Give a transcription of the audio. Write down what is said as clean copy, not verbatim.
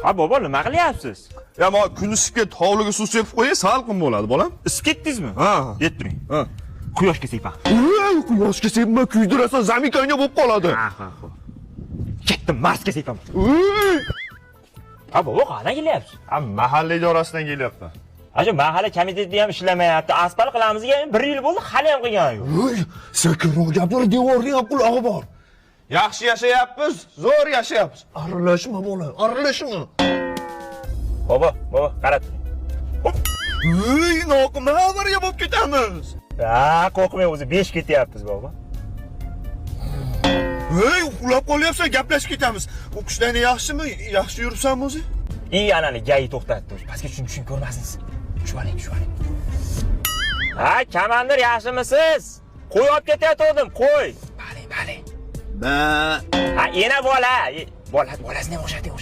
Ha bobo, nima qilyapsiz? Ya men kunduzga hovliga suv sepib qo'yay, salqin bo'ladi, bolam. Isib ketdingizmi? Ha. Yettiring. Ha. Quyoshga sepam. Quyoshga sepma, kuydirasan, zamikanga bo'lib qoladi. Ha. Ketdim, Marsga sepam. Ha bobo, qana kelyapsiz? Ha, mahalla idorasidan kelyapman. Shu mahalla komitetida ham ishlamayapti. Asfalt qilamizga 1 yil bo'ldi, hali ham qilgani yo'q. Sekinroq gapir, devorning ham qulog'i bor. Yaxshi yashayapmiz, zo'r yashayapmiz. Aralashma bola, aralashma. Bobo, qarab. Noqima avariya bo'lib ketamiz. Ha, qo'rqmang, o'zi 5 ketyapmiz, bobo. Uxlab qolyapsan, gaplashib ketamiz. O'qishdan yaxshimi? Yaxshi yuribsanmi o'zi? Anani gay to'xtatdi. Pastga tushun ko'rmasingiz. Shu oling. Ha, komandir, yaxshimisiz? Qo'y olib ketayotgandim, qo'y. Bale. Ba. Ha, yana bola. Bolasini ham o'xshating.